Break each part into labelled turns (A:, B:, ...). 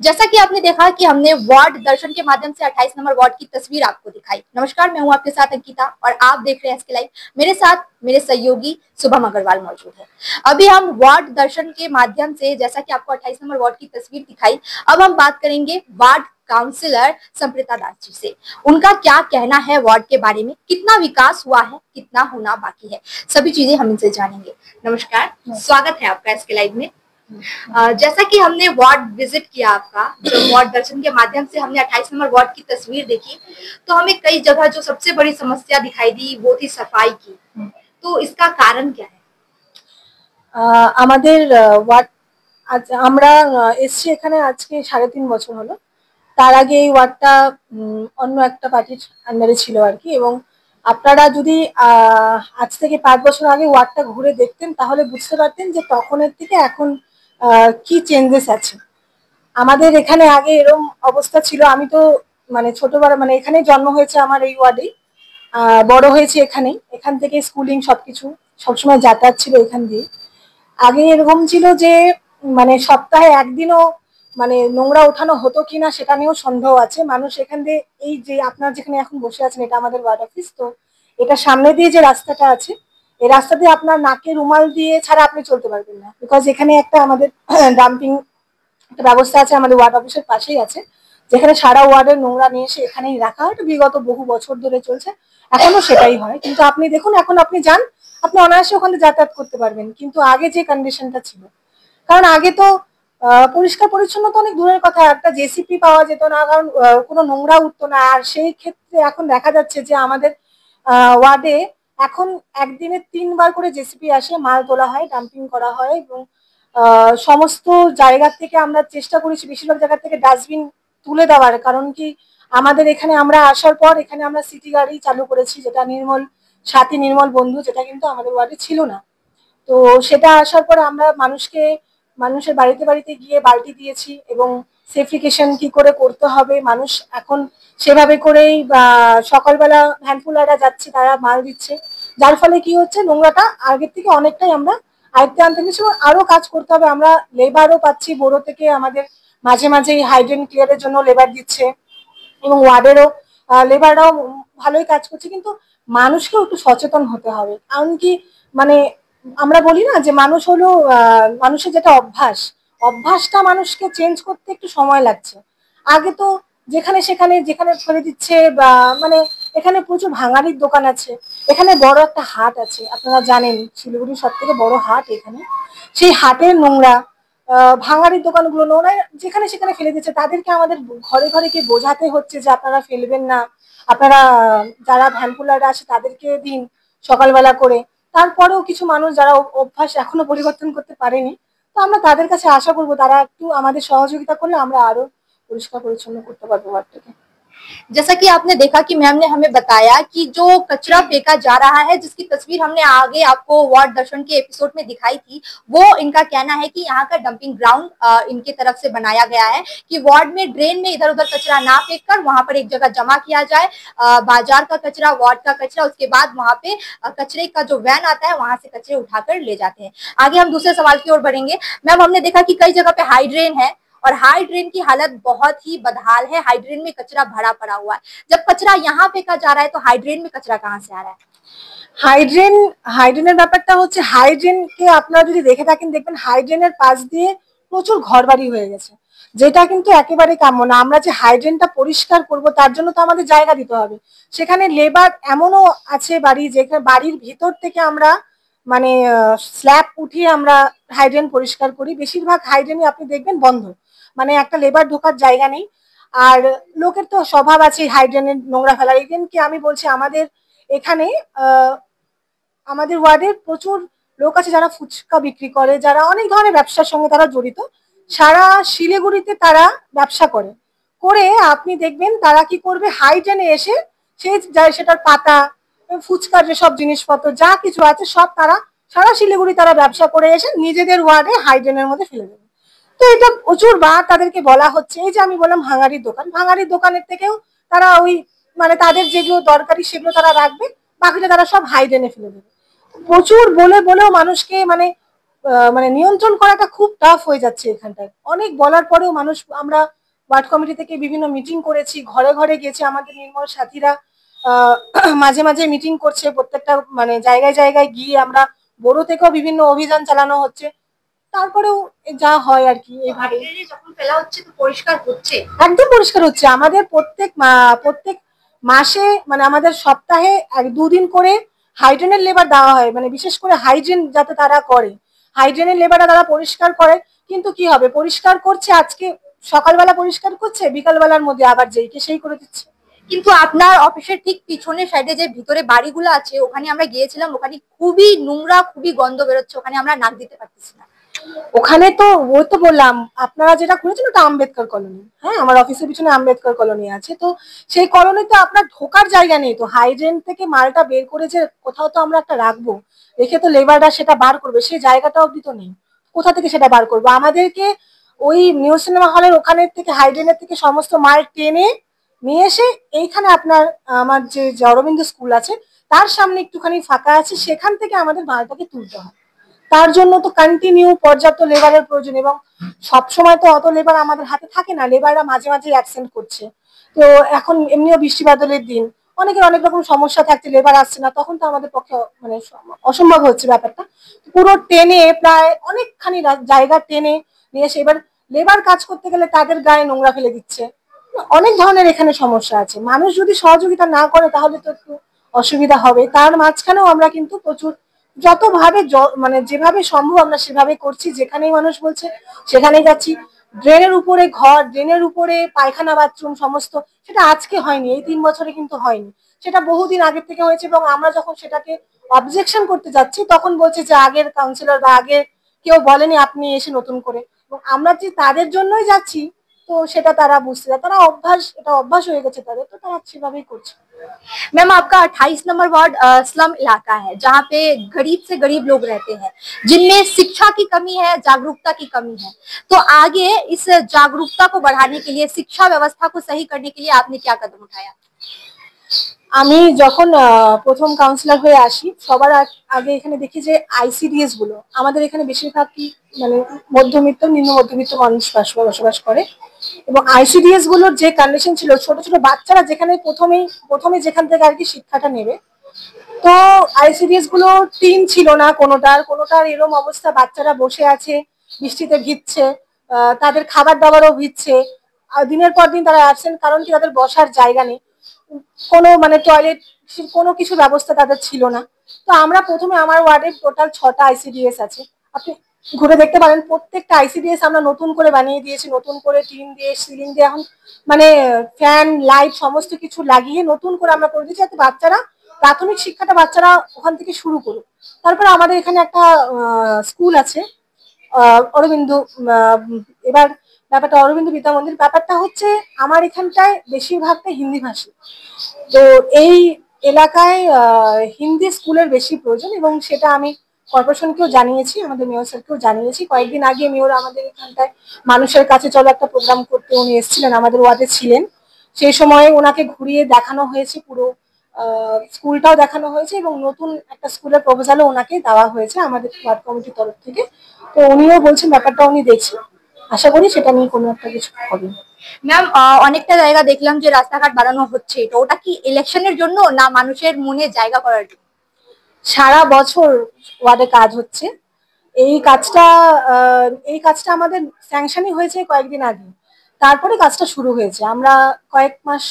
A: जैसा कि आपने देखा कि हमने वार्ड दर्शन के माध्यम से 28 नंबर वार्ड की तस्वीर आपको दिखाई। नमस्कार, मैं हूं आपके साथ अंकिता और आप देख रहे हैं एसके लाइव। मेरे साथ मेरे सहयोगी शुभम अग्रवाल मौजूद है। अभी हम वार्ड दर्शन के माध्यम से, जैसा कि आपको 28 नंबर वार्ड की तस्वीर दिखाई, अब हम बात करेंगे वार्ड काउंसिलर संप्रीता दास जी से। उनका क्या कहना है वार्ड के बारे में, कितना विकास हुआ है, कितना होना बाकी है, सभी चीजें हम इनसे जानेंगे। नमस्कार, स्वागत है आपका एसके लाइव में। जैसा कि हमने वार्ड विजिट किया आपका, जो वार्ड दर्शन के माध्यम से हमने 28 नंबर वार्ड की तस्वीर देखी, तो हमें कई जगह जो सबसे बड़ी समस्या दिखाई दी वो थी सफाई की। तो इसका कारण क्या है?
B: আমাদের ওয়ার্ড আমরা এসছি এখানে আজকে 3.5 বছর হলো। তার আগে এই ওয়ার্ডটা অন্য একটা পার্টির আন্ডারে ছিল আর কি। এবং আপনারা যদি আজ থেকে 5 বছর আগে ওয়ার্ডটা ঘুরে দেখতেন তাহলে বুঝতে পারতেন যে তখনের থেকে এখন কি চেঞ্জেস আছে। আমাদের এখানে আগে এরকম অবস্থা ছিল। আমি তো মানে ছোটবেলা মানে এখানেই জন্ম হয়েছে আমার, এই ওয়ার্ডেই বড় হয়েছে এখানেই। এখান থেকে স্কুলিং সবকিছু সবসময় যাতায়াত ছিল এখান দিয়ে। আগে এরকম ছিল যে মানে সপ্তাহে একদিনও মানে নোংরা ওঠানো হতো কিনা সেটা নিয়েও সন্দেহ আছে। মানুষ এখান দিয়ে, এই যে আপনারা যেখানে এখন বসে আছেন এটা আমাদের ওয়ার্ড অফিস, তো এটা সামনে দিয়ে যে রাস্তাটা আছে এই রাস্তা দিয়ে আপনার নাকে রুমাল দিয়ে ছাড়া আপনি চলতে পারবেন না। বিকজ এখানে একটা আমাদের ডাম্পিং একটা ব্যবস্থা আছে, আমাদের ওয়ার্ড অফিসের পাশেই আছে, যেখানে সারা ওয়ার্ডের নোংরা নিয়ে এসে এখানেই রাখা হয়। এটা বিগত বহু বছর ধরে চলছে, এখনো সেটাই হয়। কিন্তু আপনি দেখুন, এখন আপনি যান, আপনি অনায়াসে ওখানে যাতায়াত করতে পারবেন। কিন্তু আগে যে কন্ডিশনটা ছিল, কারণ আগে তো পরিষ্কার পরিচ্ছন্নতা অনেক দূরের কথা, একটা জেসিপি পাওয়া যেত না, কারণ কোনো নোংরা উঠতো না। আর সেই ক্ষেত্রে এখন দেখা যাচ্ছে যে আমাদের ওয়ার্ডে এখন একদিনে 3 বার করে জেসিপি আসে, মাল তোলা হয়, ডাম্পিং করা হয়। এবং সমস্ত জায়গা থেকে আমরা চেষ্টা করেছি বেশিরভাগ জায়গা থেকে ডাস্টবিন তুলে দেওয়ার। কারণ কি, আমাদের এখানে আমরা আসার পর এখানে আমরা সিটি গাড়ি চালু করেছি, যেটা নির্মল সাথী নির্মল বন্ধু, যেটা কিন্তু আমাদের ওয়ার্ডে ছিল না। তো সেটা আসার পরে আমরা মানুষের বাড়িতে বাড়িতে গিয়ে বালতি দিয়েছি এবং সেফটিকেশন কি করে করতে হবে মানুষ এখন সেভাবে করেই সকালবেলা হ্যান্ডফুলাররা যাচ্ছে, তারা মাল দিচ্ছে। যার ফলে কি হচ্ছে, নোংরাটা আগের থেকে অনেকটাই আমরা আয়ত্তে আনতে পেরেছি। এবং আরো কাজ করতে হবে, আমরা লেবারও পাচ্ছি বড় থেকে, আমাদের মাঝে মাঝেই হাইড্রেন ক্লিয়ারের জন্য লেবার দিচ্ছে এবং ওয়ার্ডেরও লেবাররাও ভালোই কাজ করছে। কিন্তু মানুষকেও একটু সচেতন হতে হবে। কারণ কি, মানে আমরা বলি না যে মানুষ হলো মানুষের যেটা অভ্যাসটা মানুষকে চেঞ্জ করতে একটু সময় লাগছে। আগে তো যেখানে সেখানে যেখানে ফেলে দিচ্ছে, বা মানে এখানে প্রচুর ভাঙাড়ির দোকান আছে, এখানে বড় একটা হাট আছে, আপনারা জানেন শিলিগুড়ির সব থেকে বড় হাট এখানে। সেই হাটের নোংরা, ভাঙাড়ির দোকানগুলো নোংরা যেখানে সেখানে ফেলে দিচ্ছে। তাদেরকে আমাদের ঘরে ঘরে গিয়ে বোঝাতে হচ্ছে যে আপনারা ফেলবেন না, আপনারা যারা ভ্যানকুলাররা আসে তাদেরকে দিন সকালবেলা করে। তারপরেও কিছু মানুষ যারা অভ্যাস এখনো পরিবর্তন করতে পারেনি, তো আমরা তাদের কাছে আশা করবো তারা একটু আমাদের সহযোগিতা করলে আমরা আরো পরিষ্কার পরিচ্ছন্ন করতে পারবো ওয়ার্ডটাকে।
A: जैसा कि आपने देखा कि मैम ने हमें बताया कि जो कचरा फेंका जा रहा है, जिसकी तस्वीर हमने आगे आपको वार्ड दर्शन के एपिसोड में दिखाई थी, वो इनका कहना है कि यहाँ का डंपिंग ग्राउंड इनके तरफ से बनाया गया है कि वार्ड में ड्रेन में इधर उधर कचरा ना फेंक कर वहां पर एक जगह जमा किया जाए। बाजार का कचरा, वार्ड का कचरा, उसके बाद वहां पे कचरे का जो वैन आता है वहां से कचरे उठाकर ले जाते हैं। आगे हम दूसरे सवाल की ओर बढ़ेंगे। मैम, हमने देखा कि कई जगह पे हाई ड्रेन है और हाई ड्रेन की हालत बहुत ही बदहाल है। हाई ड्रेन में कचरा भरा पड़ा हुआ है। जब कचरा यहाँ फेंका जा रहा है तो हाई ड्रेन में कचरा कहाँ से आ रहा है?
B: হাইড্রেনের ব্যাপারটা হচ্ছে, হাইড্রেনকে আপনারা যদি দেখে থাকেন দেখবেন হাইড্রেনের পাশ দিয়ে প্রচুর ঘরবাড়ি হয়ে গেছে, যেটা কিন্তু একেবারে কাম্য না। আমরা যে হাইড্রেনটা পরিষ্কার করব তার জন্য তো আমাদের জায়গা দিতে হবে। সেখানে লেবার এমনও আছে বাড়ি, যেখানে বাড়ির ভিতর থেকে আমরা মানে স্ল্যাব উঠিয়ে আমরা হাইড্রেন পরিষ্কার করি। বেশিরভাগ হাইড্রেনই আপনি দেখবেন বন্ধ, মানে একটা লেবার ঢোকার জায়গা নেই। আর লোকের তো স্বভাব আছে হাইড্রেনের নোংরা ফেলার। ইভেন কি আমি বলছি, আমাদের এখানে আমাদের ওয়ার্ডের প্রচুর লোক আছে যারা ফুচকা বিক্রি করে, যারা অনেক ধরনের ব্যবসার সঙ্গে তারা জড়িত। সারা শিলিগুড়িতে তারা ব্যবসা করে করে আপনি দেখবেন তারা কি করবে, হাইড্রেনে এসে সে সেটার পাতা, ফুচকার যেসব জিনিসপত্র যা কিছু আছে সব তারা সারা শিলিগুড়ি তারা ব্যবসা করে এসে নিজেদের ওয়ার্ডে হাইড্রেনের মধ্যে ফেলে দেবে। তো এটা প্রচুর বার তাদেরকে বলা হচ্ছে। এই যে আমি বললাম ভাঙাড়ির দোকানের থেকেও তারা ওই মানে তাদের যেগুলো দরকারি সেগুলো তারা রাখবে, বাকিটা তারা সব হাইড্রেনে ফেলে দেবে। প্রচুর বলে বলেও মানুষকে মানে মানে নিয়ন্ত্রণ করাটা খুব টাফ হয়ে যাচ্ছে এখানটায়। অনেক বলার পরেও মানুষ, আমরা ওয়ার্ড কমিটি থেকে বিভিন্ন মিটিং করেছি, ঘরে ঘরে গেছি, আমাদের নির্মল সাথীরা মাঝে মাঝে মিটিং করছে, প্রত্যেকটা মানে জায়গায় জায়গায় গিয়ে আমরা বড় থেকেও বিভিন্ন অভিযান চালানো হচ্ছে, তারপরেও যা হয় আর কি এইভাবে।
A: যখন ফেলা হচ্ছে তো পরিষ্কার হচ্ছে?
B: একদম পরিষ্কার হচ্ছে। আমাদের প্রত্যেক মাসে মানে আমাদের সপ্তাহে 2 দিন করে হাইড্রেনের লেবার দেওয়া হয়, মানে বিশেষ করে হাইড্রেন যাতে তারা করে, হাইড্রেনের লেবাররা তারা পরিষ্কার করে। কিন্তু কি হবে, পরিষ্কার করছে আজকে সকালবেলা পরিষ্কার করছে, বিকালবেলার মধ্যে আবার যেইকে সেই করে দিচ্ছে।
A: কিন্তু আপনার অফিসের ঠিক পিছনের সাইডে যে ভিতরে বাড়িগুলো আছে ওখানে আমরা গিয়েছিলাম, ওখানে খুবই নোংরা, খুবই গন্ধ বেরোচ্ছে, ওখানে আমরা নাক দিতে পারতেছি না।
B: ওখানে তো ওই তো বললাম, আপনারা যেটা করেছেন ওটা আম্বেদকর কলোনি। হ্যাঁ, আমার অফিসের পিছনে আম্বেদকর কলোনি আছে, তো সেই কলোনিতে আপনার ঢোকার জায়গা নেই, তো হাইড্রেন থেকে মালটা বের করে যে কোথাও তো আমরা একটা রাখবো, রেখে তো লেবাররা সেটা বার করবে, সেই জায়গাটা অব্দি তো নেই। কোথা থেকে সেটা বার করবো? আমাদেরকে ওই নিউ সিনেমা হলের ওখানে থেকে, হাইড্রেনের থেকে সমস্ত মাল টেনে নিয়ে এসে এইখানে আপনার আমার যে অরবিন্দ স্কুল আছে তার সামনে একটুখানি ফাঁকা আছে, সেখান থেকে আমাদের মালটাকে তুলতে হয়। তার জন্য তো কন্টিনিউ পর্যাপ্ত লেবারের প্রয়োজন, এবং সবসময় তো অত লেবার আমাদের হাতে থাকে না, লেবাররা মাঝে মাঝে অ্যাবসেন্ট করছে। তো এখন এমনিও বৃষ্টি বাদলের দিন, অনেকের অনেক রকম সমস্যা থাকছে, লেবার আসছে না, তখন তো আমাদের পক্ষে মানে অসম্ভব হচ্ছে ব্যাপারটা। পুরো টেনে প্রায় অনেকখানি জায়গা টেনে নিয়ে এসে এবার লেবার কাজ করতে গেলে তাদের গায়ে নোংরা ফেলে দিচ্ছে। অনেক ধরনের এখানে সমস্যা আছে, মানুষ যদি সহযোগিতা না করে তাহলে তো একটু অসুবিধা হবে। তার মাঝখানেও আমরা কিন্তু প্রচুর যতভাবে মানে যেভাবে সম্ভব আমরা সেভাবে করছি, যেখানেই মানুষ বলছে সেখানেই যাচ্ছি। ড্রেনের উপরে ঘর, ড্রেনের উপরে পায়খানা বাথরুম সমস্ত, সেটা আজকে হয়নি, এই 3 বছরে কিন্তু হয়নি, সেটা বহুদিন আগের থেকে হয়েছে। এবং আমরা যখন সেটাকে অবজেকশন করতে যাচ্ছি তখন বলছে যে আগের কাউন্সিলর বা আগে কেউ বলেনি, আপনি এসে নতুন করে। এবং আমরা যে তাদের জন্যই যাচ্ছি, তো সেটা তারা বুঝতে চায়, তারা অভ্যাস, এটা অভ্যাস হয়ে গেছে তাদের, তো তারা সেভাবেই করছে।
A: मैम आपका 28 नंबर वार्ड स्लम इलाका है जहाँ पे गरीब से गरीब लोग रहते हैं, जिनमें शिक्षा की कमी है, जागरूकता की कमी है। तो आगे इस जागरूकता को बढ़ाने के लिए, शिक्षा व्यवस्था को सही करने के लिए आपने क्या कदम उठाया?
B: আমি যখন প্রথম কাউন্সিলর হয়ে আসি, সবার আগে এখানে দেখি যে আইসিডিএস গুলো, আমাদের এখানে বেশিরভাগই মানে মধ্যবিত্ত, নিম্ন মধ্যবিত্ত মানুষ বসবাস করে, এবং আইসিডিএস গুলোর যে কন্ডিশন ছিল, ছোট ছোট বাচ্চারা যেখানে প্রথমে যেখান থেকে আর কি শিক্ষাটা নেবে, তো আইসিডিএস গুলো টিন ছিল না, কোনোটার এরম অবস্থা, বাচ্চারা বসে আছে, বৃষ্টিতে ভিজছে, তাদের খাবার দাবারও ভিজছে, দিনের পর দিন তারা অ্যাবসেন্ট, কারণ কি তাদের বসার জায়গা নেই, কোনো মানে টয়লেট কোনো কিছু ব্যবস্থা তাদের ছিল না। তো আমরা প্রথমে, আমার ওয়ার্ডে টোটাল 6টা আইসিডিএস আছে, আপনি ঘুরে দেখতে পারেন, প্রত্যেকটা আইসিডিএস আমরা নতুন করে বানিয়ে দিয়েছি, নতুন করে টিন দিয়ে, সিলিং দিয়ে, এখন মানে ফ্যান লাইট সমস্ত কিছু লাগিয়ে নতুন করে আমরা করে দিয়েছি, যাতে বাচ্চারা প্রাথমিক শিক্ষাটা বাচ্চারা ওখান থেকে শুরু করুক। তারপর আমাদের এখানে একটা স্কুল আছে, অরবিন্দ, এবার ব্যাপারটা অরবিন্দ বিদ্যা মন্দির, ব্যাপারটা হচ্ছে আমার এখানটায় বেশিরভাগটা হিন্দি ভাষী, তো এই এলাকায় হিন্দি স্কুলের বেশি প্রয়োজন, এবং সেটা আমি কর্পোরেশনকেও জানিয়েছি, আমাদের মেয়র স্যারকেও জানিয়েছি। কয়েকদিন আগে মেয়র আমাদের এখানটায় মানুষের কাছে চলো একটা প্রোগ্রাম করতে উনি এসেছিলেন, আমাদের ওয়ার্ডে ছিলেন, সেই সময় ওনাকে ঘুরিয়ে দেখানো হয়েছে, পুরো স্কুলটাও দেখানো হয়েছে, এবং নতুন একটা স্কুলের প্রপোজালও ওনাকে দেওয়া হয়েছে আমাদের ওয়ার্ড কমিটির তরফ থেকে। তো উনিও বলছেন ব্যাপারটা উনি দেখছেন, আশা করি সেটা নিয়ে কোনো একটা কিছু হবে।
A: ম্যাম অনেকটা জায়গা দেখলাম যে রাস্তাঘাট বানানো হচ্ছে, তো ওটা কি ইলেকশনের জন্য না মানুষের মনে জায়গা করার জন্য?
B: সারা বছর ওয়ার্ডে কাজ হচ্ছে, এই কাজটা আমাদের স্যাংশনই হয়েছে কয়েকদিন আগে, তারপরে কাজটা শুরু হয়েছে। আমরা কয়েক মাস,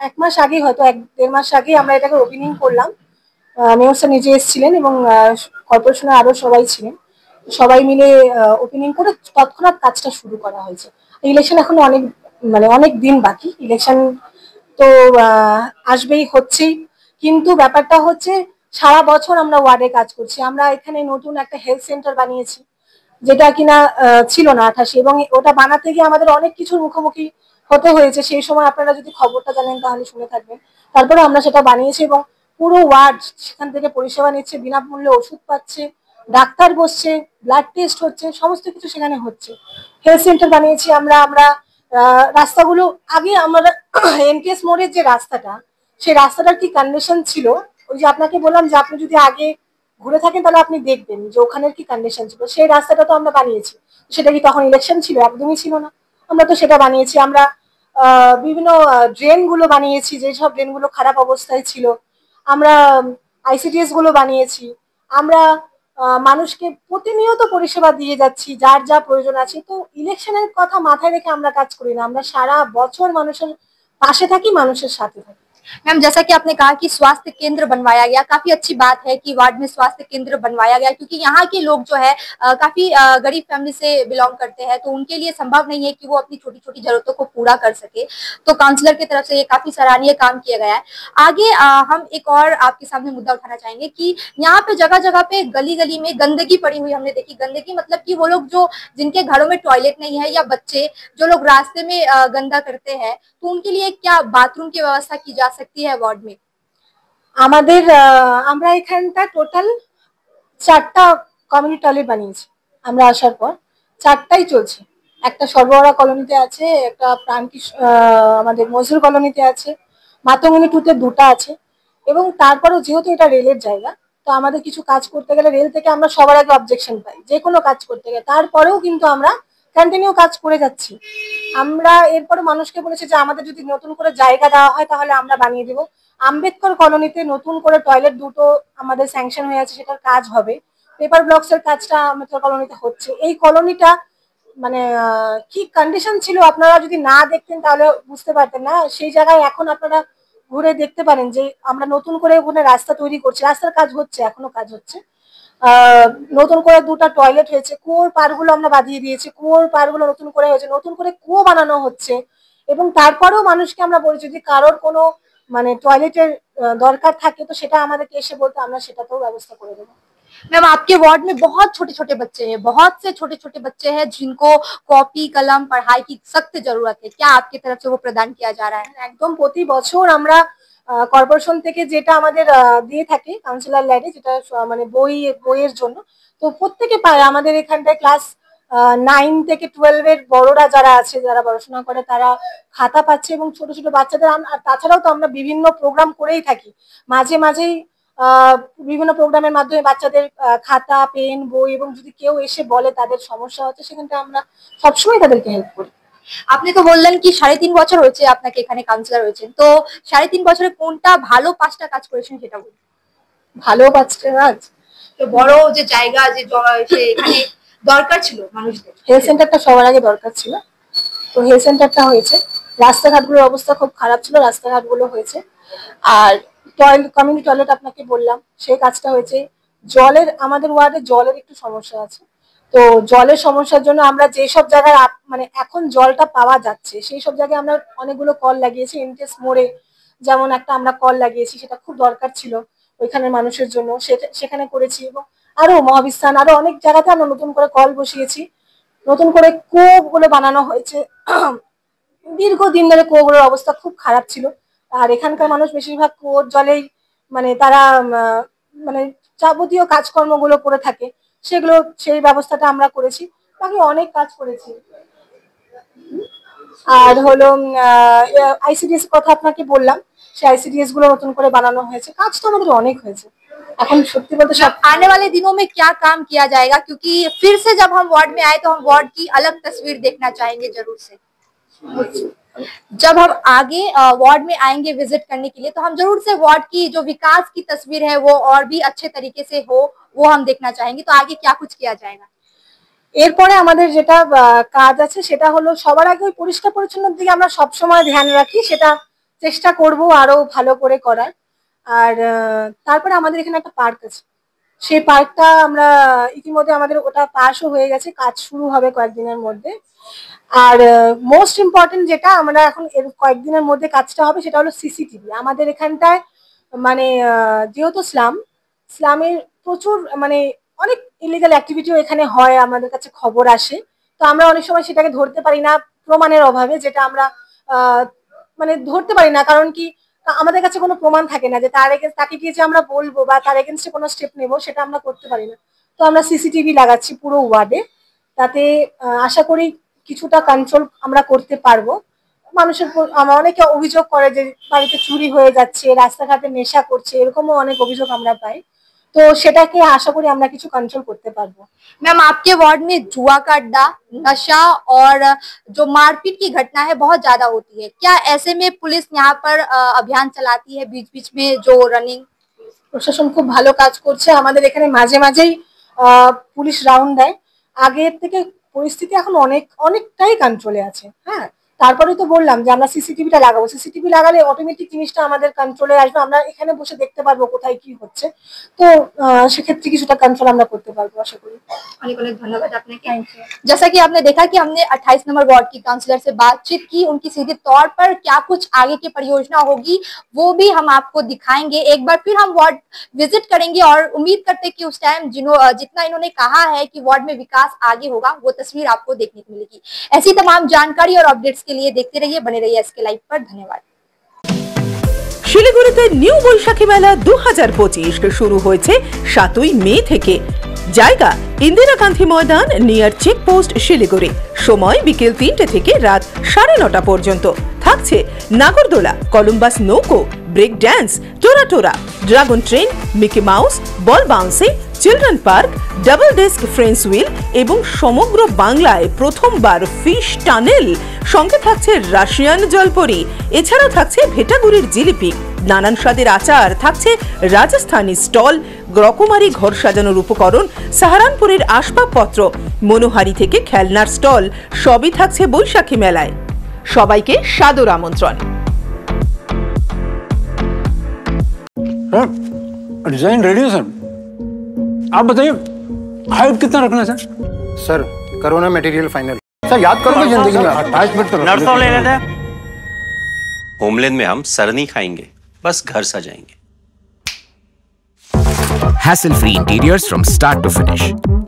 B: 1 মাস আগে, হয়তো 1-1.5 মাস আগে আমরা এটাকে ওপেনিং করলাম। মেয়র স্যার নিজে এসেছিলেন, এবং কর্পোরেশনের আরো সবাই ছিলেন, সবাই মিলে ওপেনিং করে তৎক্ষণাৎ কাজটা শুরু করা হয়েছে। ইলেকশন এখনো অনেক দিন বাকি, ইলেকশন তো আসবেই, হচ্ছেই, কিন্তু ব্যাপারটা হচ্ছে সারা বছর আমরা ওয়ার্ডে কাজ করছি। আমরা এখানে নতুন একটা হেলথ সেন্টার বানিয়েছি, যেটা কিনা ছিল না 88, এবং ওটা বানাতে গিয়ে আমাদের অনেক কিছুর মুখোমুখি হতে হয়েছে, সেই সময় আপনারা যদি খবরটা জানেন তাহলে শুনে থাকবেন। তারপরে আমরা সেটা বানিয়েছি, এবং পুরো ওয়ার্ড সেখান থেকে পরিষেবা নিচ্ছে, বিনামূল্যে ওষুধ পাচ্ছে, ডাক্তার বসছে, ব্লাড টেস্ট হচ্ছে, সমস্ত কিছু সেখানে হচ্ছে। হেলথ সেন্টার বানিয়েছি আমরা রাস্তাগুলো, আগে আমরা এনকেএস মোড়ের যে রাস্তাটা, সেই রাস্তাটার কি কন্ডিশন ছিল, ওই যে আপনাকে বললাম যে আপনি যদি আগে ঘুরে থাকেন তাহলে আপনি দেখবেন যে ওখানের কি কন্ডিশন ছিল। সেই রাস্তাটা তো আমরা বানিয়েছি, সেটা কি তখন ইলেকশন ছিল? একদমই ছিল না। আমরা তো সেটা বানিয়েছি। আমরা বিভিন্ন ড্রেন গুলো বানিয়েছি, যেসব ড্রেন গুলো খারাপ অবস্থায় ছিল। আমরা আইসিডিএস গুলো বানিয়েছি। আমরা মানুষকে প্রতিনিয়ত পরিষেবা দিয়ে যাচ্ছি, যার যা প্রয়োজন আছে। তো ইলেকশনের কথা মাথায় রেখে আমরা কাজ করি না, আমরা সারা বছর মানুষের পাশে থাকি, মানুষের সাথে থাকি।
A: मैम जैसा कि आपने कहा कि स्वास्थ्य केंद्र बनवाया गया, काफी अच्छी बात है कि वार्ड में स्वास्थ्य केंद्र बनवाया गया, क्योंकि यहाँ के लोग जो है काफी गरीब फैमिली से बिलोंग करते हैं, तो उनके लिए संभव नहीं है कि वो अपनी छोटी छोटी जरूरतों को पूरा कर सके। तो काउंसलर की तरफ से ये काफी सराहनीय काम किया गया है। आगे हम एक और आपके सामने मुद्दा उठाना चाहेंगे कि यहाँ पे जगह जगह पे गली गली में गंदगी पड़ी हुई हमने देखी। गंदगी मतलब कि वो लोग जो जिनके घरों में टॉयलेट नहीं है, या बच्चे जो लोग रास्ते में गंदा करते हैं, तो उनके लिए क्या बाथरूम की व्यवस्था की जा सकती है वार्ड में?
B: আমাদের আমরা এখানটা টোটাল 4টা কমিউনিটি টয়লেট বানিয়েছি। আমরা আসার পর 4টাই চলছে। একটা সর্বহারা কলোনিতে আছে, একটা আমাদের মজদুর কলোনিতে আছে, মাতঙ্গিনী টুতে 2টা আছে। এবং তারপরেও যেহেতু এটা রেলের জায়গা, তো আমাদের কিছু কাজ করতে গেলে রেল থেকে আমরা সবার আগে অবজেকশন পাই, যে কোনো কাজ করতে গেলে। তারপরেও কিন্তু আমরা কন্টিনিউ কাজ করে যাচ্ছি। আমরা এরপরে মানুষকে বলেছি যে আমাদের যদি নতুন করে জায়গা দেওয়া হয় তাহলে আমরা বানিয়ে দেবো। আম্বেদকর কলোনিতে নতুন করে টয়লেট 2টো আমাদের স্যাংশন হয়ে আছে, সেটার কাজ হবে। পেপার ব্লকস এর কাজটা আম্বেদকর কলোনিতে হচ্ছে। এই কলোনিটা মানে কি কন্ডিশন ছিল আপনারা যদি না দেখতেন তাহলে বুঝতে পারতেন না। সেই জায়গায় এখন আপনারা ঘুরে দেখতে পারেন যে আমরা নতুন করে ওখানে রাস্তা তৈরি করছি, রাস্তার কাজ হচ্ছে, এখনো কাজ হচ্ছে। নতুন করে 2টা টয়লেট হয়েছে, কুয়োর পাড়গুলো আমরা বাঁধিয়ে দিয়েছি, কুয়োর পাড়গুলো নতুন করে হয়েছে, নতুন করে কুয়ো বানানো হচ্ছে। এবং তারপরেও মানুষকে আমরা বলছি যদি কারোর কোনো মানে টয়লেটের দরকার থাকে তো সেটা আমাদেরকে এসে বলতে আমরা সেটাতেও ব্যবস্থা করে দেবো।
A: मैम आपके वार्ड में बहुत छोटे छोटे बच्चे हैं, बहुत से छोटे छोटे बच्चे हैं जिनको कॉपी कलम पढ़ाई की सख्त जरूरत है, क्या आपकी तरफ से वो प्रदान किया जा रहा है?
B: একদম প্রতি বছর আমরা কর্পোরেশন থেকে যেটা আমাদের দিয়ে থাকে কাউন্সিলর ল্যাডে, যেটা মানে বইয়ের জন্য, তো প্রত্যেকে পায়। আমাদের এখানটায় ক্লাস 9 থেকে 12 এর বড়রা যারা আছে, যারা পড়াশোনা করে, তারা খাতা পাচ্ছে। এবং ছোট ছোট বাচ্চাদের আর তাছাড়াও তো আমরা বিভিন্ন প্রোগ্রাম করেই থাকি। মাঝে মাঝেই বিভিন্ন প্রোগ্রামের মাধ্যমে বাচ্চাদের খাতা, পেন, বই, এবং যদি কেউ এসে বলে তাদের সমস্যা হচ্ছে, সেখানটা আমরা সবসময় তাদেরকে হেল্প করি।
A: আপনি তো বললেন কি 3.5 বছর হয়েছে আপনাকে এখানে কাউন্সিলর হয়েছেন, তো 3.5 বছরে কোনটা ভালো 5টা কাজ করেছেন সেটা বলুন।
B: ভালো বাচ্চা কাজ
A: তো বড় যে জায়গা যে এখানে দরকার ছিল মানুষদের,
B: হেলথ সেন্টারটা সবার আগে দরকার ছিল, তো হেলথ সেন্টারটা হয়েছে। রাস্তাঘাটগুলোর অবস্থা খুব খারাপ ছিল, রাস্তাঘাটগুলো হয়েছে। আর কমিউনিটি টয়লেট আপনাকে বললাম, সেই কাজটা হয়েছে। আমাদের ওয়ার্ডে জলের একটু সমস্যা আছে। তো জলের সমস্যার জন্য আমরা যেসব জায়গায় মানে এখন জলটা পাওয়া যাচ্ছে সেই সব জায়গায় আমরা অনেকগুলো কল লাগিয়েছি। এনটিএস মোড়ে যেমন একটা আমরা কল লাগিয়েছি, সেটা খুব দরকার ছিল ওইখানের মানুষের জন্য, সেখানে করেছি। এবং আরো মহাবিস্তান, আরো অনেক জায়গাতে আমরা নতুন করে কল বসিয়েছি, নতুন করে কুয়োগুলো বানানো হয়েছে। দীর্ঘদিন ধরে কুয়োগুলোর অবস্থা খুব খারাপ ছিল। আর এখানকার মানুষ বেশিরভাগ কুয়োর জলেই মানে তারা মানে যাবতীয় কাজকর্মগুলো করে থাকে, সেই ব্যবস্থাটা আমরা করেছি। বাকি অনেক কাজ করেছি। আর হলো আইসিডিএস কথা আপনাকে বললাম, সেই আইসিডিএস গুলো নতুন করে বানানো হয়েছে। কাজ তো আমাদের অনেক হয়েছে। এখন সত্যি বলতে সব
A: आने वाले दिनों में क्या काम किया जाएगा, क्योंकि फिर से जब हम वार्ड में आए तो हम वार्ड की अलग तस्वीर देखना चाहेंगे जरूर से। जब हम आगे वार्ड में आएंगे विजिट करने के लिए तो हम जरूर से वार्ड की जो विकास की तस्वीर है वो और भी अच्छे तरीके से हो, वो हम देखना चाहेंगे। तो आगे क्या कुछ किया जाएगा?
B: এরপরে আমাদের যেটা কাজ আছে সেটা হলো সবার আগে ওই পরিষ্কার পরিচ্ছন্নতার দিকে আমরা সবসময় ধ্যান রাখি, সেটা চেষ্টা করব আরো ভালো করে করার। আর তারপরে আমাদের এখানে একটা পার্ক আছে, সেই পার্কটা আমরা ইতিমধ্যে আমাদের ওটা পাসও হয়ে গেছে, কাজ শুরু হবে কয়েকদিনের মধ্যে। আর মোস্ট ইম্পর্টেন্ট যেটা আমরা এখন এর কয়েকদিনের মধ্যে কাজটা হবে সেটা হলো সিসিটিভি। আমাদের এখানটায় মানে যেহেতু স্লামের প্রচুর মানে অনেক ইলিগাল অ্যাক্টিভিটিও এখানে হয়, আমাদের কাছে খবর আসে। তো আমরা অনেক সময় সেটাকে ধরতে পারি না প্রমাণের অভাবে, যেটা আমরা মানে ধরতে পারি না। কারণ কি আমাদের কাছে কোনো প্রমাণ থাকে না যে তাকে গিয়ে যে আমরা বলবো বা তার এগেনস্টে কোনো স্টেপ নেবো, সেটা আমরা করতে পারি না। তো আমরা সিসিটিভি লাগাচ্ছি পুরো ওয়ার্ডে, তাতে আশা করি কিছুটা কন্ট্রোল আমরা করতে পারবো। মানুষের অনেকে অভিযোগ করে যে বাড়িতে চুরি হয়ে যাচ্ছে, রাস্তাঘাটে নেশা করছে, এরকমও অনেক অভিযোগ আমরা পাই। তো সেটাকে আশা করি আমরা কিছু কন্ট্রোল করতে পারবো।
A: मैम आपके वार्ड में जुआ का अड्डा, नशा और जो मारपीट की घटना है बहुत ज्यादा होती है, क्या ऐसे में पुलिस यहाँ पर अभियान चलाती है बीच बीच में जो रनिंग?
B: প্রশাসন খুব ভালো কাজ করছে, আমাদের এখানে মাঝে মাঝেই পুলিশ রাউন্ড দেয়। আগের থেকে পরিস্থিতি এখন অনেকটাই কন্ট্রোলে আছে। হ্যাঁ, তারপরে তো বললাম যে আমরা সিসিটিভিটা লাগাবো, সিসিটিভি লাগালে অটোমেটিক জিনিসটা আমাদের কন্ট্রোলে আসবে, আমরা এখানে বসে দেখতে পারবো কোথায় কি হচ্ছে। তো সেক্ষেত্রে কিছুটা কন্ট্রোল আমরা করতে পারবো আশা করি।
A: अनेक अनेक धन्यवाद आपने। जैसा कि आपने देखा कि हमने 28 नंबर वार्ड की काउंसलर से बातचीत की, उनकी सीधे तौर पर क्या कुछ आगे की परियोजना होगी वो भी हम आपको दिखाएंगे। एक बार फिर हम वार्ड विजिट करेंगे और उम्मीद करते हैं कि उस टाइम जितना इन्होंने कहा है कि वार्ड में विकास आगे होगा वो तस्वीर आपको देखने को मिलेगी। ऐसी तमाम जानकारी और अपडेट्स के लिए देखते रहिए, बने रहिए एसके लाइव पर। धन्यवाद।
C: শিলিগুড়িতে নিউ বৈশাখী মেলা 2025 শুরু হয়েছে 7ই মে থেকে। জায়গা ইন্দিরা গান্ধী ময়দান, নিয়ার চেকপোস্ট, শিলিগুড়ি। সময় বিকেল 3টে থেকে রাত 9:30 পর্যন্ত। থাকছে নাগরদোলা, কলম্বাস নৌকো, ব্রেক ড্যান্স, টোরা, dragon train, Mickey Mouse, ball bouncing, children park, double desk Ferris wheel এবং সমগ্র বাংলায় প্রথমবার ফিশ টানেল। সঙ্গে থাকছে রাশিয়ান জলপরি, এছাড়াও থাকছে ভেটাগুড়ির জিলিপি, নানান স্বাদের আচার, থাকছে রাজস্থানী স্টল, রকমারি ঘর সাজানোর উপকরণ, সাহারানপুরের আসবাবপত্র, মনোহারি থেকে খেলনার স্টল, সবই থাকছে বৈশাখী মেলায়। সবাইকে সাদর আমন্ত্রণ।
D: डिजाइन रेडी है सर, आप बताइए हाइट कितना रखना है
E: sir corona material final. Sir याद करोगे जिंदगी में 28 मिनट तो
F: नर्सों ले लेते हैं। होमलैंड में हम सर नहीं खाएंगे, बस घर सजाएंगे।
G: Hassle-free interiors from start to finish.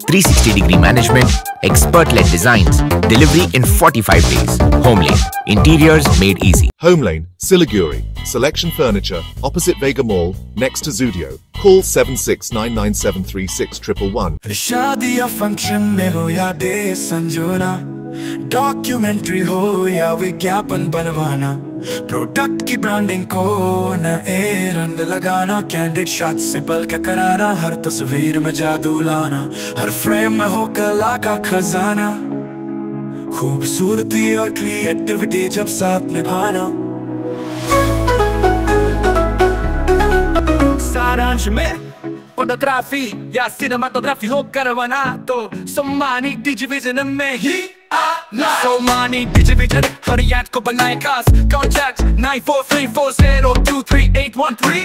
G: 360-degree management, expert-led designs, delivery in 45 days. Homelane, interiors made easy.
H: Homelane, Siliguri. Selection Furniture, opposite Vega Mall, next to Zudio. Call 7699736111.
I: शादी या फंक्शन में हो या डे संजोना, डॉक्यूमेंट्री हो या विज्ञापन बनवाना, product की ब्रांडिंग को न रंग लगाना, कैंडिड शॉट से बल्क कराना, हर तस्वीर में जादू लाना, हर फ्रेम में हो कला का खजाना, खूबसूरती और क्रिएटिविटी जब साथ निभाना। सारांश में फोटोग्राफी या सिनेमाटोग्राफी हो करवाना तो सोमानी डिजिविजन में ही आना। सोमानी डिजिविजन हर याद को बनाए खास। कॉन्टैक्ट 9434023813।